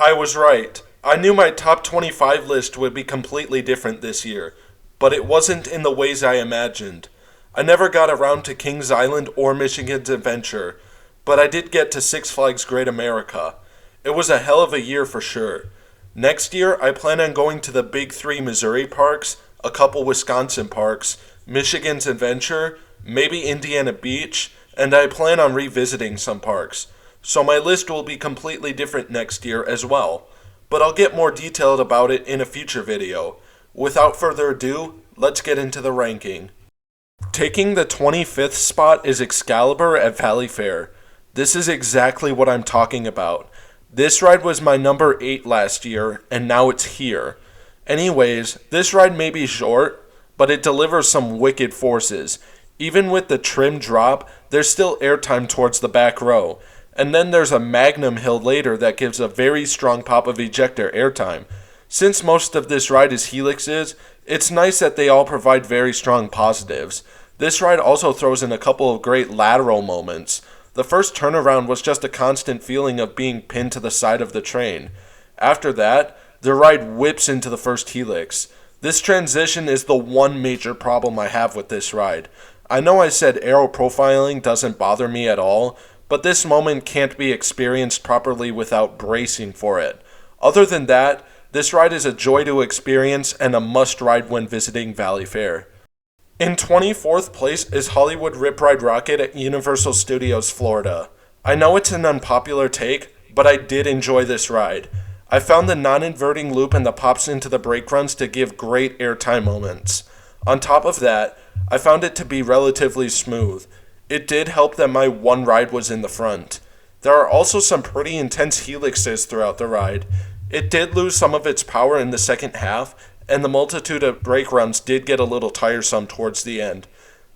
I was right. I knew my top 25 list would be completely different this year, but it wasn't in the ways I imagined. I never got around to Kings Island or Michigan's Adventure, but I did get to Six Flags Great America. It was a hell of a year for sure. Next year, I plan on going to the big three Missouri parks, a couple Wisconsin parks, Michigan's Adventure, maybe Indiana Beach, and I plan on revisiting some parks. So my list will be completely different next year as well, but I'll get more detailed about it in a future video. Without further ado, let's get into the ranking. Taking the 25th spot is Excalibur at Valley Fair. This is exactly what I'm talking about. This ride was my number 8 last year, and now it's here. Anyways, this ride may be short, but it delivers some wicked forces. Even with the trim drop, there's still airtime towards the back row. And then there's a Magnum hill later that gives a very strong pop of ejector airtime. Since most of this ride is helixes, it's nice that they all provide very strong positives. This ride also throws in a couple of great lateral moments. The first turnaround was just a constant feeling of being pinned to the side of the train. After that, the ride whips into the first helix. This transition is the one major problem I have with this ride. I know I said aero profiling doesn't bother me at all, but this moment can't be experienced properly without bracing for it. Other than that, this ride is a joy to experience and a must ride when visiting Valley Fair. In 24th place is Hollywood Rip Ride Rocket at Universal Studios Florida. I know it's an unpopular take, but I did enjoy this ride. I found the non-inverting loop and the pops into the brake runs to give great airtime moments. On top of that, I found it to be relatively smooth. It did help that my one ride was in the front. There are also some pretty intense helixes throughout the ride. It did lose some of its power in the second half, and the multitude of brake runs did get a little tiresome towards the end.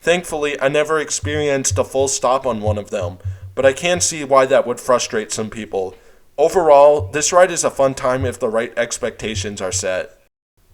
Thankfully, I never experienced a full stop on one of them, but I can see why that would frustrate some people. Overall, this ride is a fun time if the right expectations are set.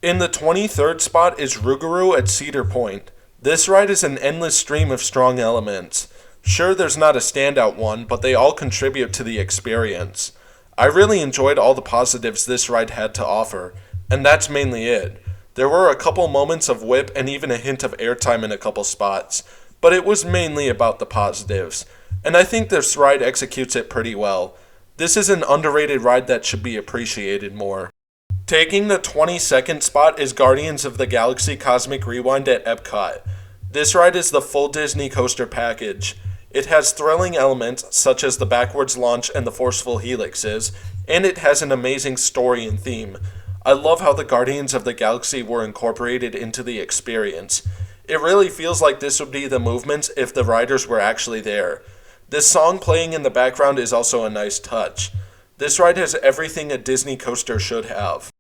In the 23rd spot is Rugaru at Cedar Point. This ride is an endless stream of strong elements. Sure, there's not a standout one, but they all contribute to the experience. I really enjoyed all the positives this ride had to offer, and that's mainly it. There were a couple moments of whip and even a hint of airtime in a couple spots, but it was mainly about the positives, and I think this ride executes it pretty well. This is an underrated ride that should be appreciated more. Taking the 22nd spot is Guardians of the Galaxy Cosmic Rewind at Epcot. This ride is the full Disney coaster package. It has thrilling elements such as the backwards launch and the forceful helixes, and it has an amazing story and theme. I love how the Guardians of the Galaxy were incorporated into the experience. It really feels like this would be the movements if the riders were actually there. This song playing in the background is also a nice touch. This ride has everything a Disney coaster should have.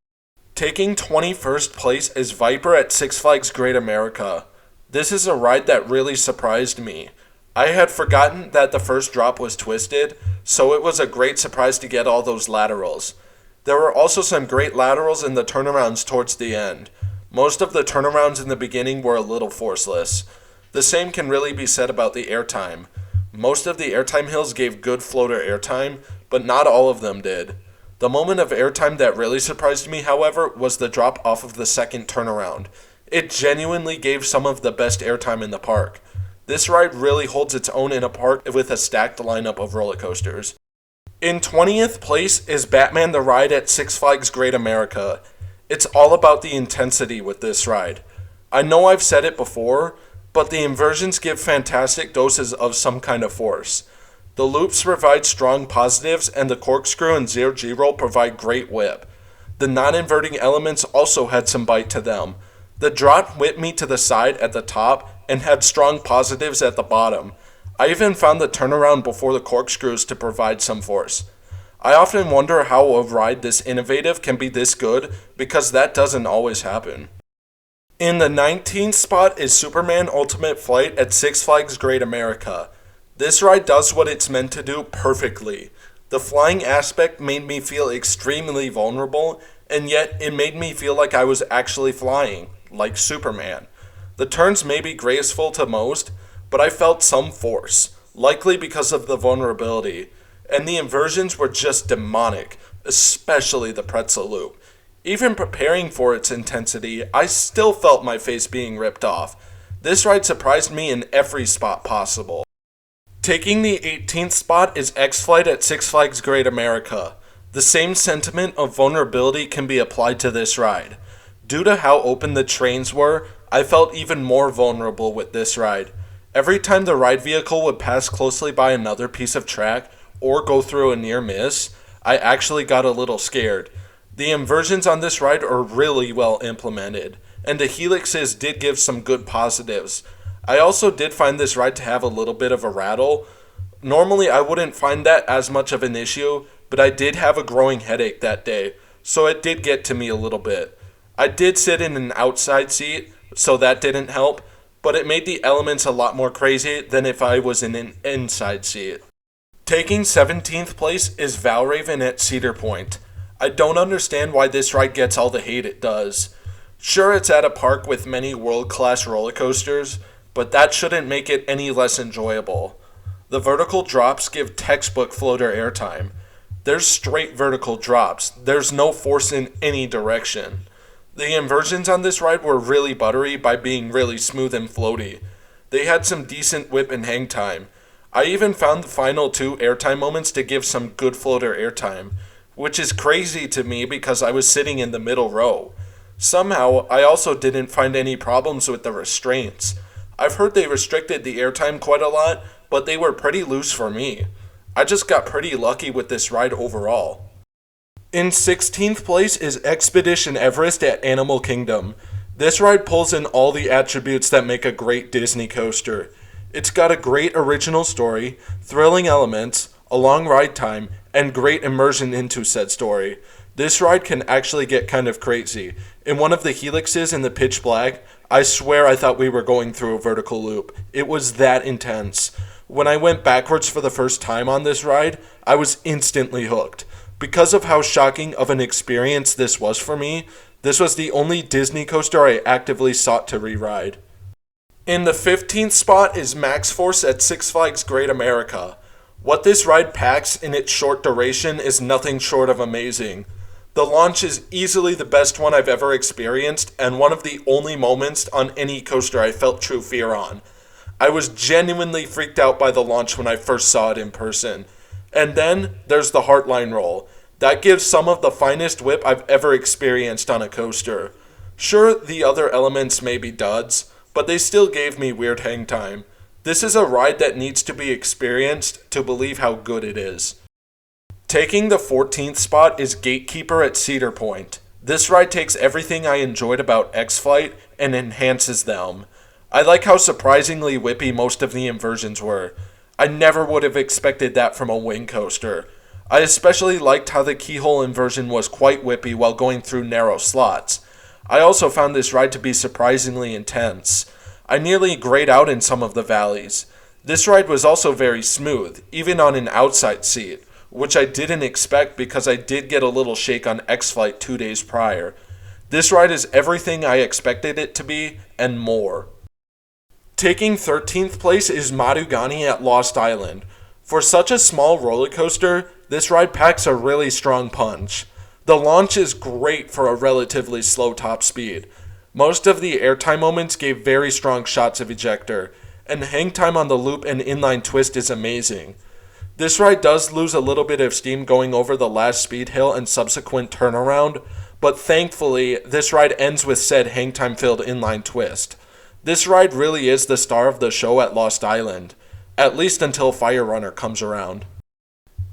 Taking 21st place is Viper at Six Flags Great America. This is a ride that really surprised me. I had forgotten that the first drop was twisted, so it was a great surprise to get all those laterals. There were also some great laterals in the turnarounds towards the end. Most of the turnarounds in the beginning were a little forceless. The same can really be said about the airtime. Most of the airtime hills gave good floater airtime, but not all of them did. The moment of airtime that really surprised me, however, was the drop off of the second turnaround. It genuinely gave some of the best airtime in the park. This ride really holds its own in a park with a stacked lineup of roller coasters. In 20th place is Batman the Ride at Six Flags Great America. It's all about the intensity with this ride. I know I've said it before, but the inversions give fantastic doses of some kind of force. The loops provide strong positives, and the corkscrew and zero G-roll provide great whip. The non-inverting elements also had some bite to them. The drop whipped me to the side at the top and had strong positives at the bottom. I even found the turnaround before the corkscrews to provide some force. I often wonder how a ride this innovative can be this good, because that doesn't always happen. In the 19th spot is Superman Ultimate Flight at Six Flags Great America. This ride does what it's meant to do perfectly. The flying aspect made me feel extremely vulnerable, and yet it made me feel like I was actually flying, like Superman. The turns may be graceful to most, but I felt some force, likely because of the vulnerability, and the inversions were just demonic, especially the pretzel loop. Even preparing for its intensity, I still felt my face being ripped off. This ride surprised me in every spot possible. Taking the 18th spot is Xflight at Six Flags Great America. The same sentiment of vulnerability can be applied to this ride. Due to how open the trains were, I felt even more vulnerable with this ride. Every time the ride vehicle would pass closely by another piece of track or go through a near miss, I actually got a little scared. The inversions on this ride are really well implemented, and the helixes did give some good positives. I also did find this ride to have a little bit of a rattle. Normally I wouldn't find that as much of an issue, but I did have a growing headache that day, so it did get to me a little bit. I did sit in an outside seat, so that didn't help, but it made the elements a lot more crazy than if I was in an inside seat. Taking 17th place is Val Raven at Cedar Point. I don't understand why this ride gets all the hate it does. Sure, it's at a park with many world-class roller coasters, but that shouldn't make it any less enjoyable. The vertical drops give textbook floater airtime. There's straight vertical drops. There's no force in any direction. The inversions on this ride were really buttery by being really smooth and floaty. They had some decent whip and hang time. I even found the final two airtime moments to give some good floater airtime, which is crazy to me because I was sitting in the middle row. Somehow, I also didn't find any problems with the restraints. I've heard they restricted the airtime quite a lot, but they were pretty loose for me. I just got pretty lucky with this ride overall. In 16th place is Expedition Everest at Animal Kingdom. This ride pulls in all the attributes that make a great Disney coaster. It's got a great original story, thrilling elements, a long ride time, and great immersion into said story. This ride can actually get kind of crazy. In one of the helixes in the pitch black, I swear I thought we were going through a vertical loop. It was that intense. When I went backwards for the first time on this ride, I was instantly hooked. Because of how shocking of an experience this was for me, this was the only Disney coaster I actively sought to re-ride. In the 15th spot is Max Force at Six Flags Great America. What this ride packs in its short duration is nothing short of amazing. The launch is easily the best one I've ever experienced, and one of the only moments on any coaster I felt true fear on. I was genuinely freaked out by the launch when I first saw it in person. And then there's the Heartline roll. That gives some of the finest whip I've ever experienced on a coaster. Sure, the other elements may be duds, but they still gave me weird hang time. This is a ride that needs to be experienced to believe how good it is. Taking the 14th spot is Gatekeeper at Cedar Point. This ride takes everything I enjoyed about Xflight and enhances them. I like how surprisingly whippy most of the inversions were. I never would have expected that from a wing coaster. I especially liked how the keyhole inversion was quite whippy while going through narrow slots. I also found this ride to be surprisingly intense. I nearly grayed out in some of the valleys. This ride was also very smooth, even on an outside seat, which I didn't expect because I did get a little shake on X-Flight 2 days prior. This ride is everything I expected it to be, and more. Taking 13th place is Mugani at Lost Island. For such a small roller coaster, this ride packs a really strong punch. The launch is great for a relatively slow top speed. Most of the airtime moments gave very strong shots of ejector, and hang time on the loop and inline twist is amazing. This ride does lose a little bit of steam going over the last speed hill and subsequent turnaround, but thankfully, this ride ends with said hang time filled inline twist. This ride really is the star of the show at Lost Island, at least until Fire Runner comes around.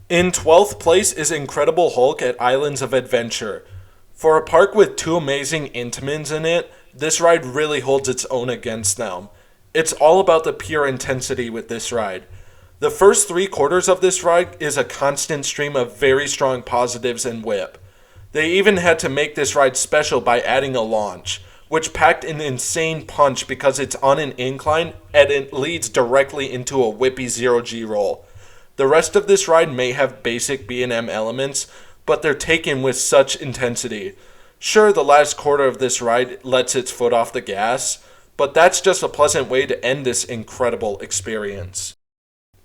In 12th place is Incredible Hulk at Islands of Adventure. For a park with two amazing Intamins in it, this ride really holds its own against them. It's all about the pure intensity with this ride. The first 3/4 of this ride is a constant stream of very strong positives and whip. They even had to make this ride special by adding a launch, which packed an insane punch because it's on an incline and it leads directly into a whippy 0G roll. The rest of this ride may have basic B&M elements, but they're taken with such intensity. Sure, the last quarter of this ride lets its foot off the gas, but that's just a pleasant way to end this incredible experience.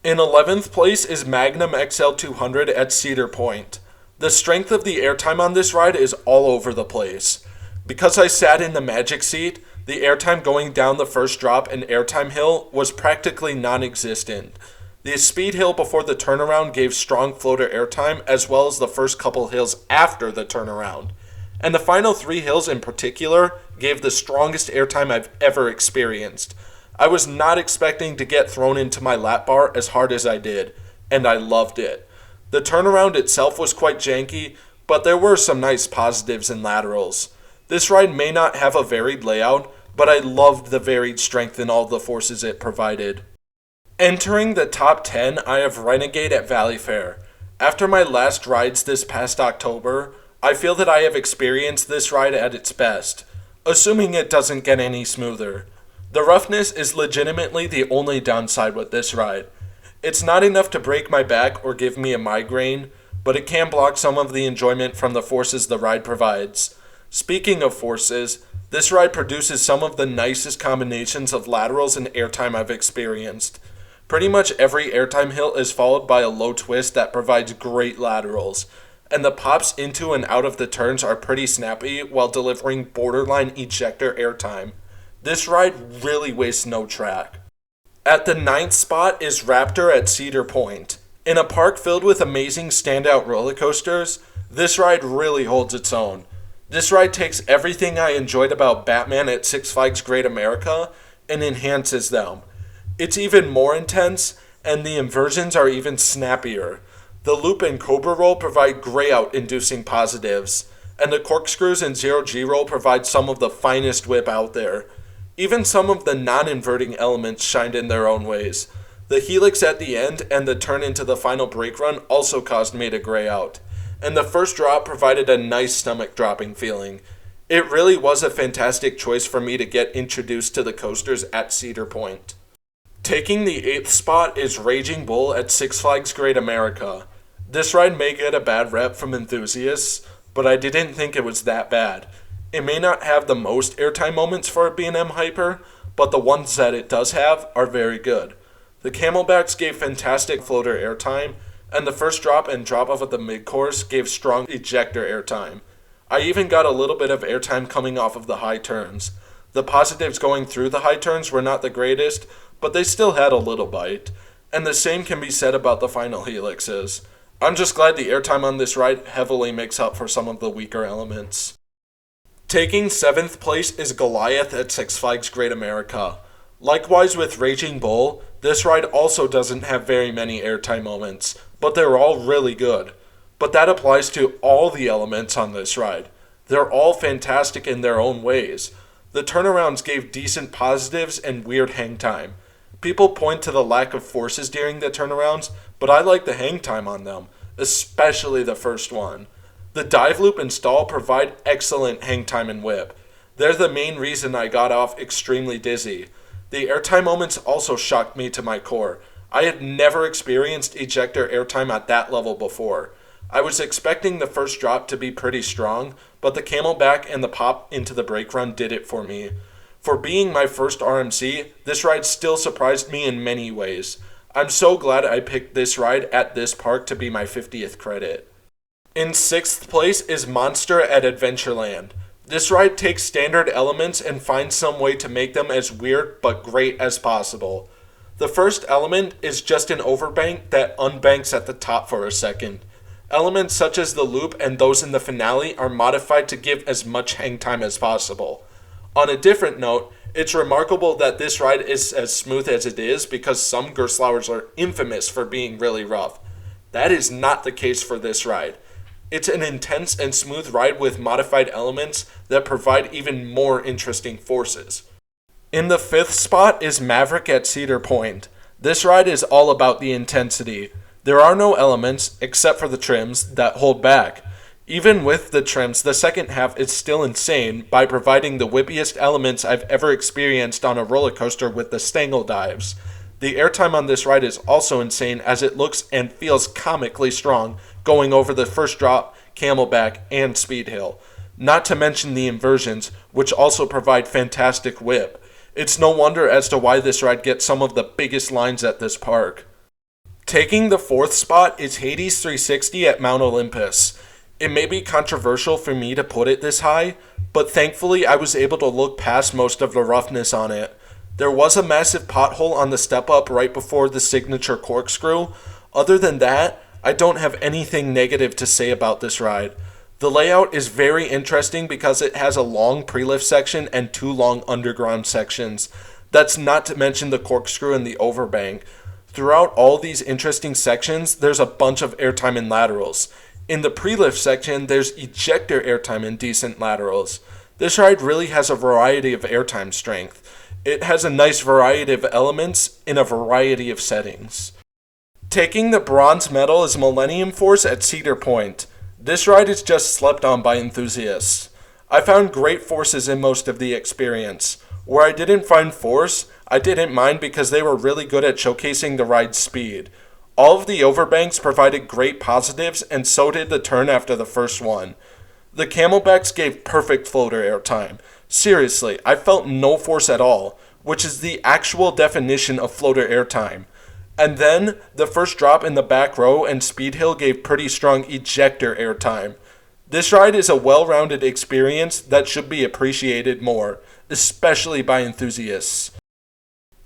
In 11th place is Magnum XL200 at Cedar Point. The strength of the airtime on this ride is all over the place. Because I sat in the magic seat, the airtime going down the first drop and airtime hill was practically non-existent. The speed hill before the turnaround gave strong floater airtime, as well as the first couple hills after the turnaround. And the final 3 hills in particular gave the strongest airtime I've ever experienced. I was not expecting to get thrown into my lap bar as hard as I did, and I loved it. The turnaround itself was quite janky, but there were some nice positives and laterals. This ride may not have a varied layout, but I loved the varied strength in all the forces it provided. Entering the top 10, I have Renegade at Valley Fair. After my last rides this past October, I feel that I have experienced this ride at its best, assuming it doesn't get any smoother. The roughness is legitimately the only downside with this ride. It's not enough to break my back or give me a migraine, but it can block some of the enjoyment from the forces the ride provides. Speaking of forces, this ride produces some of the nicest combinations of laterals and airtime I've experienced. Pretty much every airtime hill is followed by a low twist that provides great laterals, and the pops into and out of the turns are pretty snappy while delivering borderline ejector airtime. This ride really wastes no track. At the 9th spot is Raptor at Cedar Point. In a park filled with amazing standout roller coasters, this ride really holds its own. This ride takes everything I enjoyed about Batman at Six Flags Great America and enhances them. It's even more intense, and the inversions are even snappier. The loop and cobra roll provide gray-out inducing positives, and the corkscrews and zero-G roll provide some of the finest whip out there. Even some of the non-inverting elements shined in their own ways. The helix at the end and the turn into the final brake run also caused me to gray out, and the first drop provided a nice stomach-dropping feeling. It really was a fantastic choice for me to get introduced to the coasters at Cedar Point. Taking the 8th spot is Raging Bull at Six Flags Great America. This ride may get a bad rep from enthusiasts, but I didn't think it was that bad. It may not have the most airtime moments for a B&M hyper, but the ones that it does have are very good. The camelbacks gave fantastic floater airtime, and the first drop and drop off at the mid-course gave strong ejector airtime. I even got a little bit of airtime coming off of the high turns. The positives going through the high turns were not the greatest, but they still had a little bite. And the same can be said about the final helixes. I'm just glad the airtime on this ride heavily makes up for some of the weaker elements. Taking 7th place is Goliath at Six Flags Great America. Likewise with Raging Bull, this ride also doesn't have very many airtime moments, but they're all really good. But that applies to all the elements on this ride. They're all fantastic in their own ways. The turnarounds gave decent positives and weird hang time. People point to the lack of forces during the turnarounds, but I like the hang time on them, especially the first one. The dive loop and stall provide excellent hang time and whip. They're the main reason I got off extremely dizzy. The airtime moments also shocked me to my core. I had never experienced ejector airtime at that level before. I was expecting the first drop to be pretty strong, but the camelback and the pop into the brake run did it for me. For being my first RMC, this ride still surprised me in many ways. I'm so glad I picked this ride at this park to be my 50th credit. In 6th place is Monster at Adventureland. This ride takes standard elements and finds some way to make them as weird but great as possible. The first element is just an overbank that unbanks at the top for a second. Elements such as the loop and those in the finale are modified to give as much hang time as possible. On a different note, it's remarkable that this ride is as smooth as it is because some Gerstlauers are infamous for being really rough. That is not the case for this ride. It's an intense and smooth ride with modified elements that provide even more interesting forces. In the 5th spot is Maverick at Cedar Point. This ride is all about the intensity. There are no elements, except for the trims, that hold back. Even with the trims, the second half is still insane by providing the whippiest elements I've ever experienced on a roller coaster with the Stangle dives. The airtime on this ride is also insane as it looks and feels comically strong going over the first drop, camelback, and speed hill. Not to mention the inversions, which also provide fantastic whip. It's no wonder as to why this ride gets some of the biggest lines at this park. Taking the 4th spot is Hades 360 at Mount Olympus. It may be controversial for me to put it this high, but thankfully I was able to look past most of the roughness on it. There was a massive pothole on the step-up right before the signature corkscrew. Other than that, I don't have anything negative to say about this ride. The layout is very interesting because it has a long pre-lift section and 2 long underground sections. That's not to mention the corkscrew and the overbank. Throughout all these interesting sections, there's a bunch of airtime and laterals. In the pre-lift section, there's ejector airtime and decent laterals. This ride really has a variety of airtime strength. It has a nice variety of elements in a variety of settings. Taking the bronze medal is Millennium Force at Cedar Point. This ride is just slept on by enthusiasts. I found great forces in most of the experience. Where I didn't find force, I didn't mind because they were really good at showcasing the ride's speed. All of the overbanks provided great positives, and so did the turn after the first one. The camelbacks gave perfect floater airtime. Seriously, I felt no force at all, which is the actual definition of floater airtime. And then, the first drop in the back row and speed hill gave pretty strong ejector airtime. This ride is a well-rounded experience that should be appreciated more, especially by enthusiasts.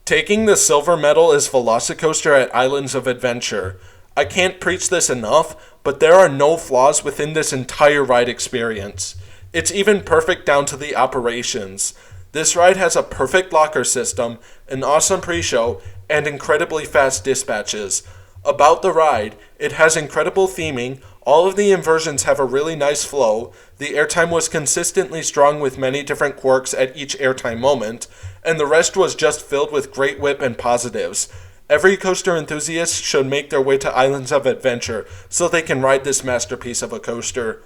Taking the silver medal is Velocicoaster at Islands of Adventure. I can't preach this enough, but there are no flaws within this entire ride experience. It's even perfect down to the operations. This ride has a perfect locker system, an awesome pre-show, and incredibly fast dispatches. About the ride, it has incredible theming, all of the inversions have a really nice flow, the airtime was consistently strong with many different quirks at each airtime moment, and the rest was just filled with great whip and positives. Every coaster enthusiast should make their way to Islands of Adventure so they can ride this masterpiece of a coaster.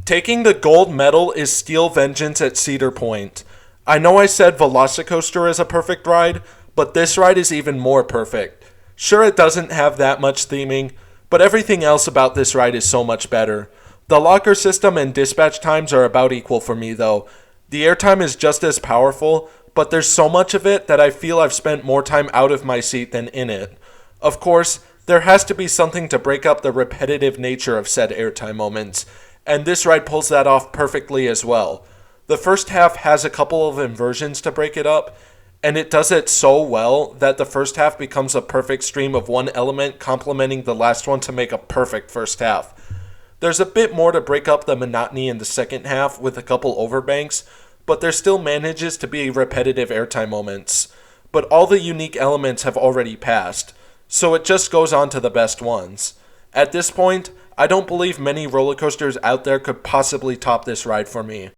Taking the gold medal is Steel Vengeance at Cedar Point. I know I said Velocicoaster is a perfect ride, but this ride is even more perfect. Sure, it doesn't have that much theming, but everything else about this ride is so much better. The locker system and dispatch times are about equal for me though. The airtime is just as powerful, but there's so much of it that I feel I've spent more time out of my seat than in it. Of course, there has to be something to break up the repetitive nature of said airtime moments, and this ride pulls that off perfectly as well. The first half has a couple of inversions to break it up, and it does it so well that the first half becomes a perfect stream of one element complementing the last one to make a perfect first half. There's a bit more to break up the monotony in the second half with a couple overbanks, but there still manages to be repetitive airtime moments. But all the unique elements have already passed, so it just goes on to the best ones. At this point, I don't believe many roller coasters out there could possibly top this ride for me.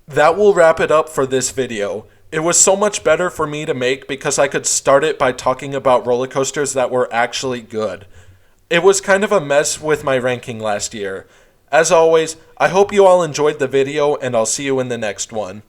That will wrap it up for this video. It was so much better for me to make because I could start it by talking about roller coasters that were actually good. It was kind of a mess with my ranking last year. As always, I hope you all enjoyed the video and I'll see you in the next one.